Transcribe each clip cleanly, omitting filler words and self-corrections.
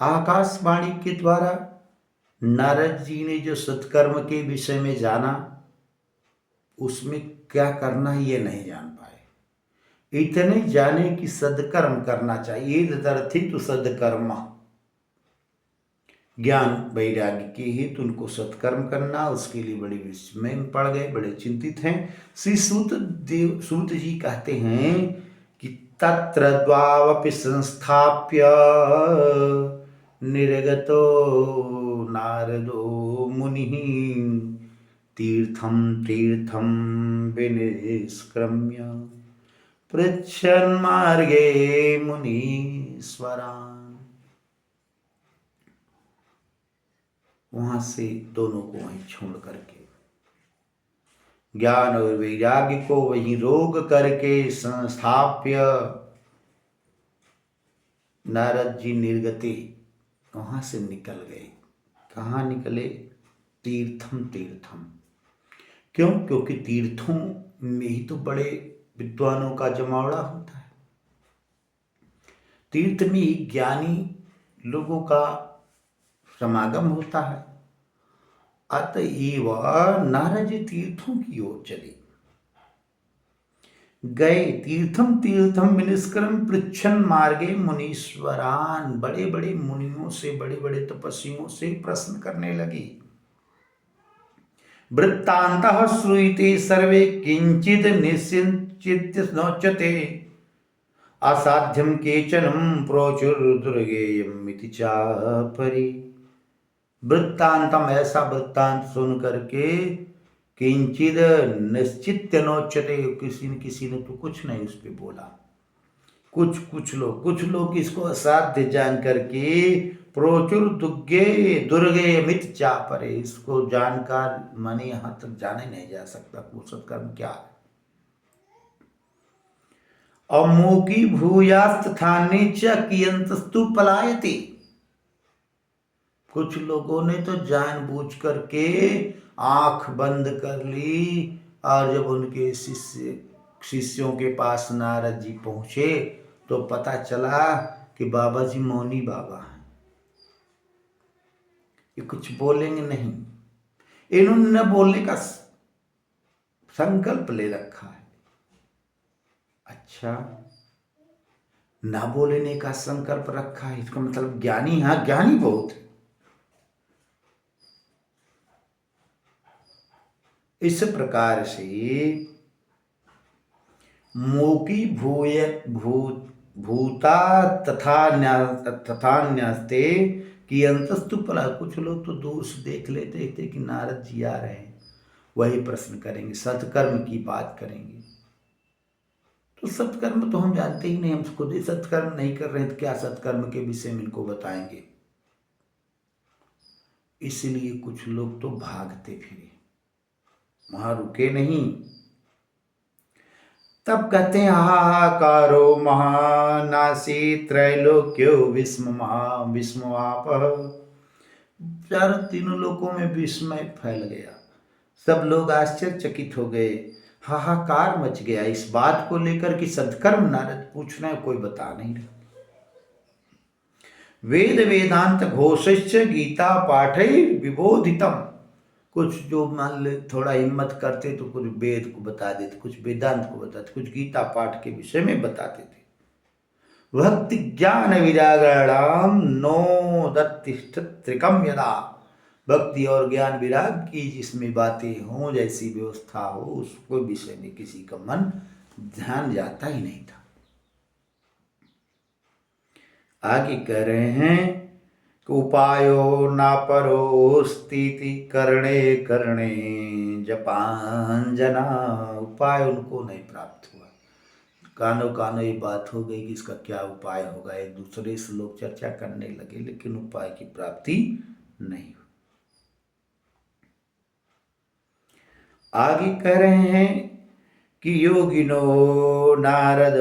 आकाशवाणी के द्वारा नारद जी ने जो सत्कर्म के विषय में जाना, उसमें क्या करना है ये नहीं जान पाए। इतने जाने कि सदकर्म करना चाहिए, तदर्थित सदकर्म, ज्ञान वैराग्य के हेतु उनको सत्कर्म करना, उसके लिए बड़े विस्मय में पड़ गए, बड़े चिंतित हैं। श्री सूत जी कहते हैं कि तत्र द्वावपि संस्थाप्य निर्गतो नारदो मुनिः तीर्थं तीर्थं विनिष्क्रम्य पृच्छन् मार्गे मुनीश्वरान्। वहां से दोनों को वहीं छोड़ करके, ज्ञान और वैराग्य को वहीं रोक करके संस्थाप्य नारद जी निर्गति, वहां से निकल गए। कहाँ निकले? तीर्थम तीर्थम। क्यों? क्योंकि तीर्थों में ही तो बड़े विद्वानों का जमावड़ा होता है। तीर्थ में ही ज्ञानी लोगों का समागम होता है। अतएव नारद जी तीर्थों की ओर चले गए। तीर्थम तीर्थम विनिष्क्रम पृच्छन मार्गे मुनीश्वरान। बड़े बड़े मुनियों से, बड़े बड़े तपस्वियों से प्रश्न करने लगे। वृत्तान्तः श्रूयते सर्वे किंचित निश्चित नोच्यते असाध्यम केचनम प्रोचुर्दुर्गेयम इति चापरि। वृत्तांतम, ऐसा वृत्तांत सुन करके, किंचित निश्चित नोच्यते, किसी ने तो कुछ नहीं उस पर बोला। कुछ लोग इसको असाध्य जान करके प्रोचुर दुर्गे मित चापरे, इसको जानकर माने यहाँ तक जाने नहीं जा सकता वो सत्कर्म क्या है। अमोकी भूयास्तथाने च कियंतस्तु पलायते। कुछ लोगों ने तो जानबूझ करके आंख बंद कर ली, और जब उनके शिष्यों के पास नारद जी पहुंचे तो पता चला कि बाबा जी मौनी बाबा हैं, ये कुछ बोलेंगे नहीं। इन्होंने न बोलने का संकल्प ले रखा है। अच्छा, ना बोलने का संकल्प रखा है, इसका मतलब ज्ञानी, हाँ ज्ञानी बहुत है। इस प्रकार से मोकी भूता तथा न्यास्ते कि अंतस्तु पला। कुछ लोग तो दूर से देख लेते थे कि नारद जी आ रहे हैं, वही प्रश्न करेंगे, सत्कर्म की बात करेंगे। तो सत्कर्म तो हम जानते ही नहीं, हम खुद ही सत्कर्म नहीं कर रहे हैं, तो क्या सत्कर्म के विषय में इनको बताएंगे। इसलिए कुछ लोग तो भागते फिरे, वहां रुके नहीं। तब कहते हैं हाहाकारो महानासी त्रैलोक्यो विस्मवाप। चारों तीनों लोकों में विस्मय फैल गया, सब लोग आश्चर्यचकित हो गए, हाहाकार मच गया इस बात को लेकर कि सत्कर्म नारद पूछ रहे, कोई बता नहीं रहा। वेद वेदांत घोषश्च गीता पाठै विबोधितम। कुछ जो मान ले थोड़ा हिम्मत करते तो कुछ वेद को बता देते, कुछ वेदांत को बताते, कुछ गीता पाठ के विषय में बताते थे। भक्ति ज्ञान विरागाणाम नोदतिष्ठत्रिकम यदा। भक्ति और ज्ञान विराग की जिसमें बातें हों, जैसी व्यवस्था हो, उसको विषय में किसी का मन ध्यान जाता ही नहीं था। आगे कह रहे हैं कि उपायो नापरोस्तीति करणे करणे जपांजना। उपाय उनको नहीं प्राप्त हुआ। कानो कानो ये बात हो गई कि इसका क्या उपाय होगा, एक दूसरे से लोग चर्चा करने लगे, लेकिन उपाय की प्राप्ति नहीं हुई। आगे कह रहे हैं कि योगिनो नारद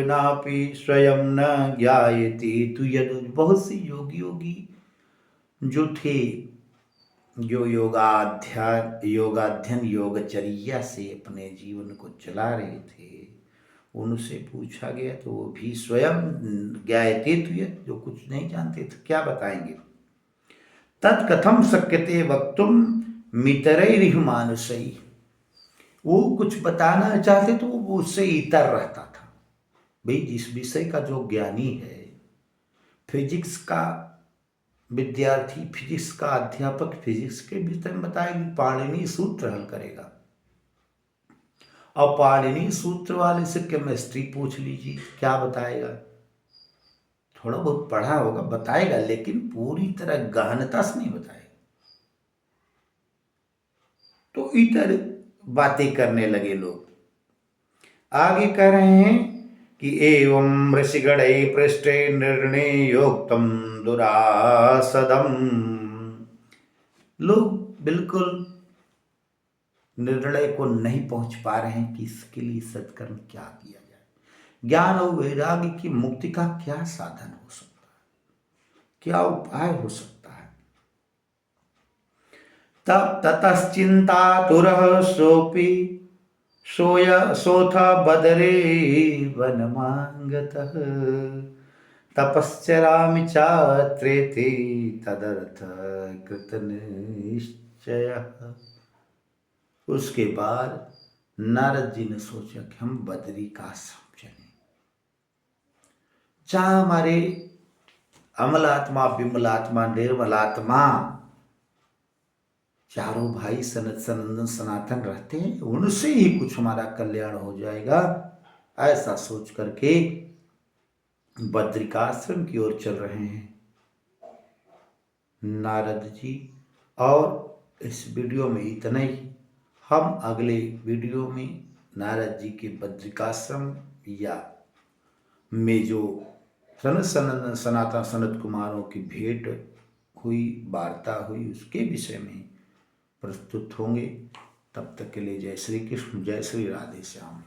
नापि स्वयं न ज्ञायति तु यदु। बहुत सी योगी जो थे, जो योगाध्ययन योगचर्या से अपने जीवन को चला रहे थे, उनसे पूछा गया तो वो भी स्वयं ज्ञायतीत हुए, जो कुछ नहीं जानते थे क्या बताएंगे। तत्कथम शक्यते वक्तुम मितरैरिह मानुषैः, वो कुछ बताना चाहते तो वो उससे इतर रहता था। भाई जिस विषय का जो ज्ञानी है, फिजिक्स का विद्यार्थी, फिजिक्स का अध्यापक फिजिक्स के विषय में बताएगी, पाणिनि सूत्र हल करेगा। और पाणिनि सूत्र वाले से केमिस्ट्री पूछ लीजिए, क्या बताएगा। थोड़ा बहुत पढ़ा होगा, बताएगा, लेकिन पूरी तरह गहनता से नहीं बताएगा। तो इतर बातें करने लगे लोग। आगे कह रहे हैं कि एवं ऋषिगणे पृष्ठे निर्णयोक्तम दुरासदम, लोग बिल्कुल निर्णय को नहीं पहुंच पा रहे हैं कि इसके लिए सत्कर्म क्या किया जाए। ज्ञान और वैराग्य की मुक्ति का क्या साधन हो सकता है, क्या उपाय हो सकता है। तब ततश्चिंतातुरः सोऽपि सोऽथ बदरे वनमागतः, तपश्चरामि चात्रेति तदर्थ कृतनिश्चयः। उसके बाद नारद जी ने सोचा कि हम बद्री का आश्रम चलें, जहां हमारे अमलात्मा, विमलात्मा, निर्मलात्मा चारों भाई सनत सनंदन सनातन रहते हैं, उनसे ही कुछ हमारा कल्याण हो जाएगा। ऐसा सोच करके बद्रिकाश्रम की ओर चल रहे हैं नारद जी। और इस वीडियो में इतना ही। हम अगले वीडियो में नारद जी के बद्रिकाश्रम या में जो सनत सनंदन सनातन सनत कुमारों की भेंट हुई, वार्ता हुई, उसके विषय में प्रस्तुत होंगे। तब तक के लिए जय श्री कृष्ण, जय श्री राधे श्याम।